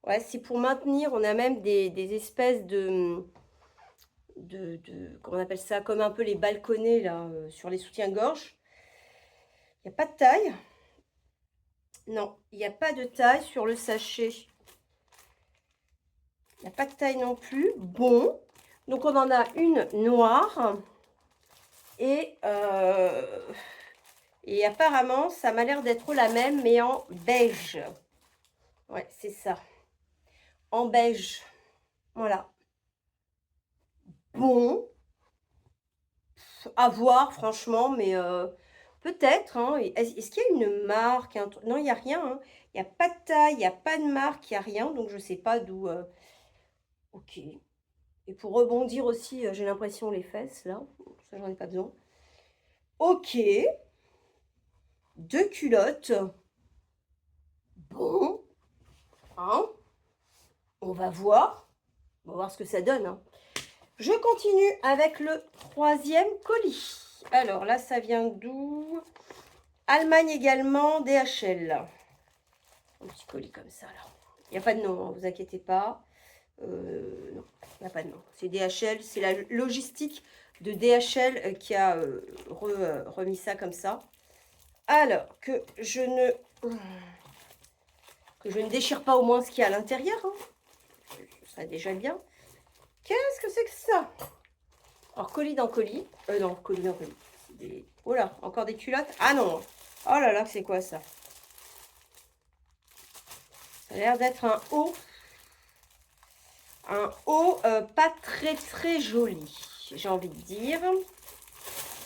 Ouais, c'est pour maintenir. On a même des espèces comment on appelle ça? Comme un peu les balconnets là, sur les soutiens-gorge. Il y a pas de taille. Non, il y a pas de taille sur le sachet. Il y a pas de taille non plus. Bon, donc on en a une noire et apparemment ça m'a l'air d'être la même mais en beige. Ouais, c'est ça, en beige. Voilà. Bon, à voir franchement, mais peut-être, hein. Est-ce qu'il y a une marque, un truc? Non, il y a rien, hein. Il y a pas de taille, il y a pas de marque, il y a rien, donc je sais pas d'où, OK. Et pour rebondir aussi, j'ai l'impression les fesses là, ça j'en ai pas besoin. OK, 2 culottes. Bon, hein, on va voir ce que ça donne, hein. Je continue avec le troisième colis. Alors là, ça vient d'où? Allemagne également, DHL. Un petit colis comme ça là. Il y a pas de nom, hein, vous inquiétez pas. Non, il y a pas de nom. C'est DHL, c'est la logistique de DHL, qui a, remis ça comme ça. Alors que je ne déchire pas au moins ce qu'il y a à l'intérieur, hein, ce serait déjà bien. Qu'est-ce que c'est que ça? Alors colis dans colis, non, colis dans colis. C'est des oh là, encore des culottes? Ah non! Oh là là, c'est quoi ça? Ça a l'air d'être un haut, pas très, très joli, j'ai envie de dire.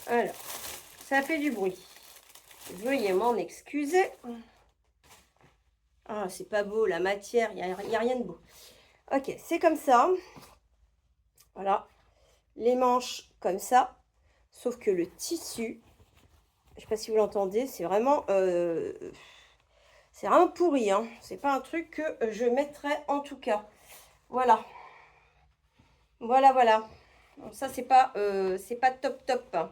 Alors, ça fait du bruit. Veuillez m'en excuser. Ah, c'est pas beau, la matière, il y a rien de beau. OK, c'est comme ça. Voilà, les manches comme ça, sauf que le tissu, je sais pas si vous l'entendez, c'est vraiment pourri, hein. C'est pas un truc que je mettrais en tout cas. Voilà. Voilà, voilà. Bon, ça, c'est pas top, top, hein.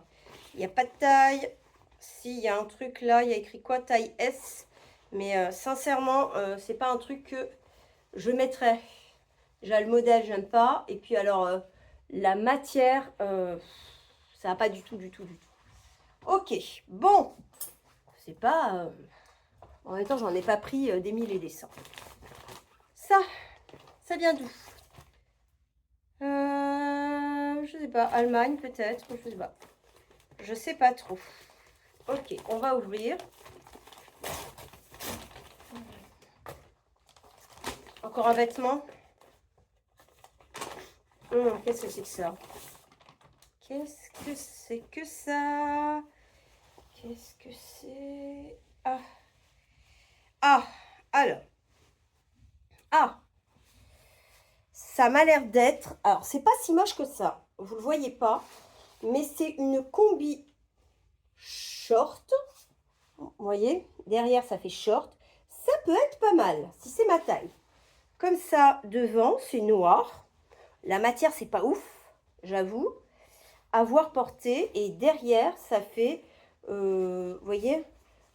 Il y a pas de taille. Si, il y a un truc là, il y a écrit quoi? Taille S. Mais sincèrement, c'est pas un truc que je mettrais. Déjà, le modèle, j'aime pas. Et puis alors, la matière, ça va pas du tout, du tout, du tout. OK, bon. C'est pas... en même temps, j'en ai pas pris des mille et des cents. Ça vient d'où? Je sais pas, Allemagne peut-être, je sais pas. Je sais pas trop. OK, on va ouvrir. Encore un vêtement. Qu'est-ce que c'est que ça? Qu'est-ce que c'est que ça? Qu'est-ce que c'est? Ah, ah, alors, ah, ça m'a l'air d'être... Alors, c'est pas si moche que ça. Vous le voyez pas, mais c'est une combi short. Vous voyez, derrière, ça fait short. Ça peut être pas mal, si c'est ma taille. Comme ça, devant, c'est noir. La matière, c'est pas ouf, j'avoue. Avoir porté. Et derrière, ça fait, vous voyez,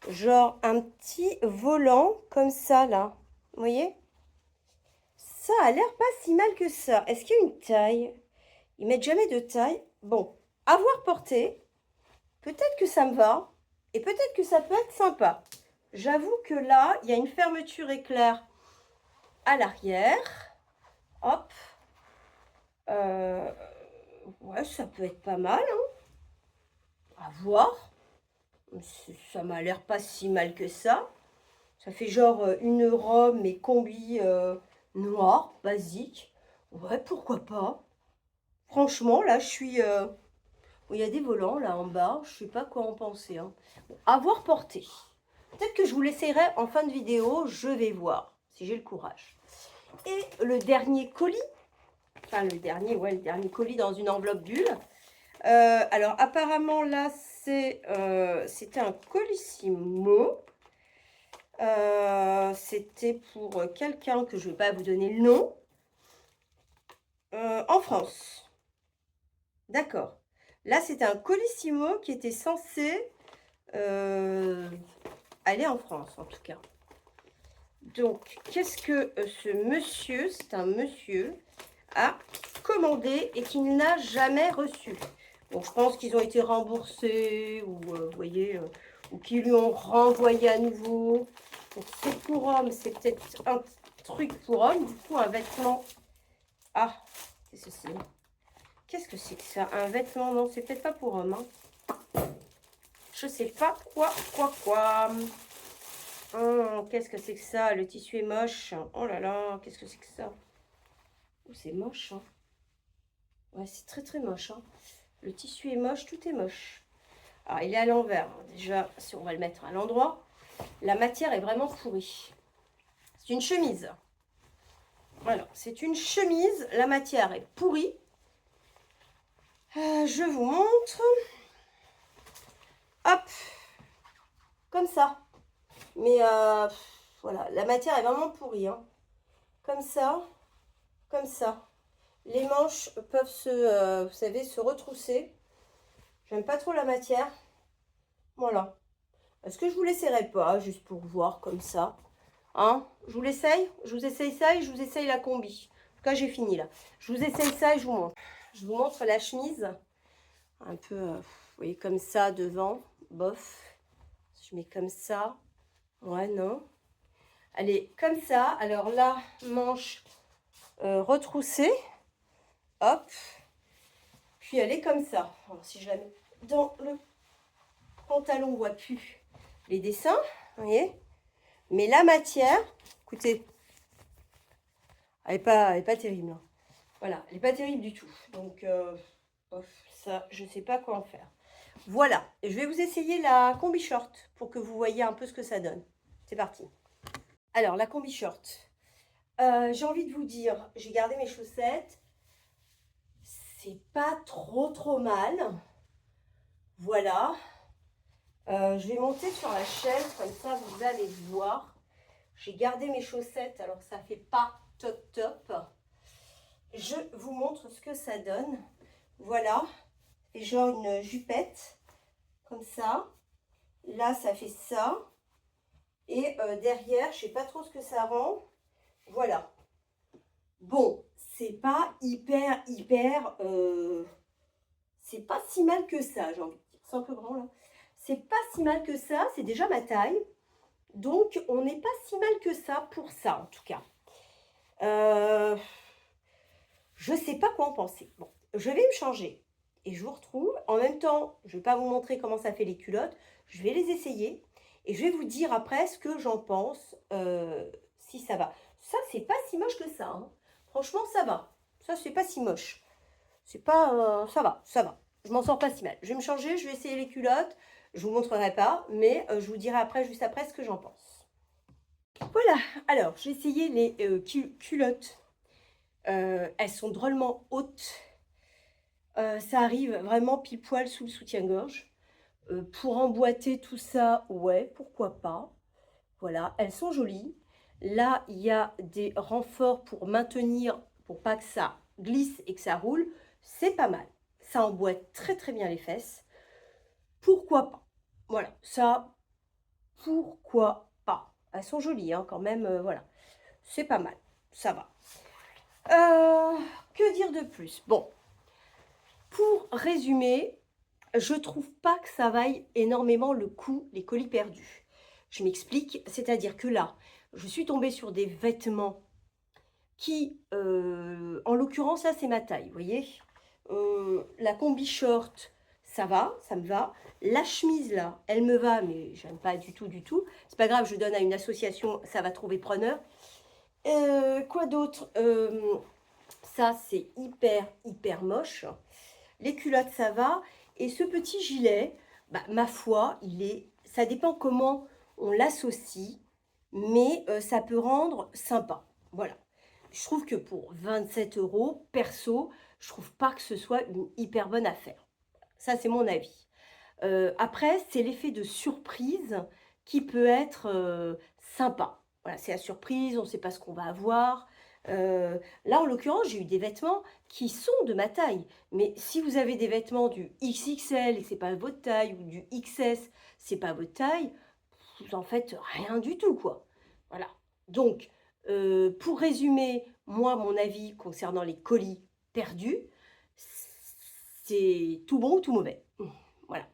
genre un petit volant comme ça, là. Vous voyez? Ça a l'air pas si mal que ça. Est-ce qu'il y a une taille? Ils mettent jamais de taille. Bon, avoir porté, peut-être que ça me va. Et peut-être que ça peut être sympa. J'avoue que là, il y a une fermeture éclair à l'arrière. Hop. Ouais, ça peut être pas mal, hein. À voir. Ça m'a l'air pas si mal que ça. Ça fait genre une robe mais combi noir, basique. Ouais, pourquoi pas. Franchement, là, je suis... il y a des volants là en bas. Je sais pas quoi en penser, hein. Bon, à voir porter. Peut-être que je vous l'essayerai en fin de vidéo. Je vais voir si j'ai le courage. Et le dernier colis. Enfin, le dernier colis dans une enveloppe bulle. Alors, apparemment, là, c'était un colissimo. C'était pour quelqu'un que je ne vais pas vous donner le nom. En France. D'accord. Là, c'était un colissimo qui était censé aller en France, en tout cas. Donc, qu'est-ce que ce monsieur, c'est un monsieur, a commandé et qu'il n'a jamais reçu? Donc, je pense qu'ils ont été remboursés ou, vous voyez, ou qu'ils lui ont renvoyé à nouveau. Donc, c'est pour homme, c'est peut-être un truc pour homme, du coup, un vêtement. Ah, qu'est-ce que c'est? Qu'est-ce que c'est que ça? Un vêtement? Non, c'est peut-être pas pour homme. Hein. Je sais pas quoi. Qu'est-ce que c'est que ça? Le tissu est moche. Oh là là, qu'est-ce que c'est que ça? Oh, c'est moche. Hein. Ouais, c'est très très moche. Hein. Le tissu est moche, tout est moche. Alors, il est à l'envers. Hein. Déjà, si on va le mettre à l'endroit, la matière est vraiment pourrie. C'est une chemise. Voilà, c'est une chemise. La matière est pourrie. Je vous montre. Hop, comme ça. Mais voilà, la matière est vraiment pourrie. Hein. Comme ça, comme ça. Les manches peuvent se, vous savez, se retrousser. J'aime pas trop la matière. Voilà. Est-ce que je vous l'essayerai pas, juste pour voir comme ça? Hein? Je vous l'essaye? Je vous essaye ça et je vous essaye la combi. En tout cas, j'ai fini là. Je vous essaye ça et je vous montre. Je vous montre la chemise. Un peu, vous voyez, comme ça devant. Bof. Je mets comme ça. Ouais, non. Elle est comme ça. Alors là, manche retroussée. Hop. Puis elle est comme ça. Alors, si je la mets dans le pantalon, on ne voit plus les dessins. Vous voyez? Mais la matière, écoutez, elle n'est pas terrible. Hein. Voilà, elle n'est pas terrible du tout. Donc, ça, je ne sais pas quoi en faire. Voilà, je vais vous essayer la combi short pour que vous voyez un peu ce que ça donne. C'est parti. Alors, la combi short. J'ai envie de vous dire, j'ai gardé mes chaussettes. C'est pas trop mal. Voilà. Je vais monter sur la chaise, comme ça vous allez voir. J'ai gardé mes chaussettes, alors ça fait pas top. Je vous montre ce que ça donne. Voilà. Et genre une jupette, comme ça. Là, ça fait ça. Et derrière, je sais pas trop ce que ça rend. Voilà. Bon, c'est pas hyper, c'est pas si mal que ça, j'ai envie de dire. C'est un peu grand là. C'est pas si mal que ça, c'est déjà ma taille. Donc, on n'est pas si mal que ça pour ça, en tout cas. Je ne sais pas quoi en penser. Bon, je vais me changer et je vous retrouve. En même temps, je ne vais pas vous montrer comment ça fait les culottes. Je vais les essayer et je vais vous dire après ce que j'en pense, si ça va. Ça, c'est pas si moche que ça. Hein. Franchement, ça va. Ça, c'est pas si moche. C'est pas... ça va. Je m'en sors pas si mal. Je vais me changer, je vais essayer les culottes. Je vous montrerai pas, mais je vous dirai après, juste après, ce que j'en pense. Voilà, alors j'ai essayé les culottes. Elles sont drôlement hautes. Ça arrive vraiment pile poil sous le soutien-gorge. Pour emboîter tout ça, ouais, pourquoi pas. Voilà, elles sont jolies. Là, il y a des renforts pour maintenir, pour pas que ça glisse et que ça roule. C'est pas mal. Ça emboîte très bien les fesses. Pourquoi pas? Voilà, ça, pourquoi pas? Elles sont jolies, hein, quand même, voilà. C'est pas mal, ça va. Que dire de plus? Bon, pour résumer, je trouve pas que ça vaille énormément le coup, les colis perdus. Je m'explique, c'est-à-dire que là, je suis tombée sur des vêtements qui, en l'occurrence, là, c'est ma taille, vous voyez. La combi short, ça va, ça me va. La chemise, là, elle me va, mais j'aime pas du tout. C'est pas grave, je donne à une association, ça va trouver preneur. Quoi d'autre? Ça, c'est hyper moche. Les culottes, ça va. Et ce petit gilet, bah, ma foi, ça dépend comment on l'associe, mais ça peut rendre sympa. Voilà. Je trouve que pour 27 €, perso, je trouve pas que ce soit une hyper bonne affaire. Ça, c'est mon avis. Après, c'est l'effet de surprise qui peut être sympa. Voilà, c'est la surprise, on ne sait pas ce qu'on va avoir. Là, en l'occurrence, j'ai eu des vêtements qui sont de ma taille. Mais si vous avez des vêtements du XXL et que ce n'est pas votre taille, ou du XS, c'est pas votre taille, vous en faites rien du tout, quoi. Voilà. Donc, pour résumer, moi, mon avis concernant les colis perdus, c'est tout bon ou tout mauvais. Voilà.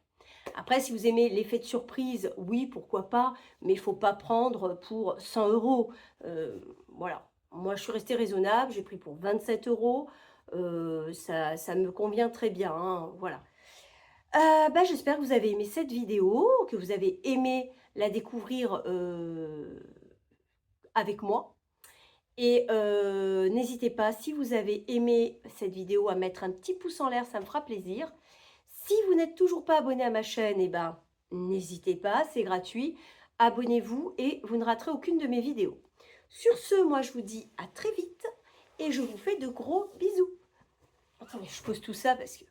Après, si vous aimez l'effet de surprise, oui, pourquoi pas, mais il ne faut pas prendre pour 100 €. Voilà. Moi, je suis restée raisonnable, j'ai pris pour 27 €. Ça me convient très bien, hein, voilà. Bah, j'espère que vous avez aimé cette vidéo, que vous avez aimé la découvrir, avec moi. Et n'hésitez pas, si vous avez aimé cette vidéo, à mettre un petit pouce en l'air, ça me fera plaisir. Si vous n'êtes toujours pas abonné à ma chaîne, eh ben, n'hésitez pas, c'est gratuit. Abonnez-vous et vous ne raterez aucune de mes vidéos. Sur ce, moi je vous dis à très vite et je vous fais de gros bisous. Attendez, je pose tout ça parce que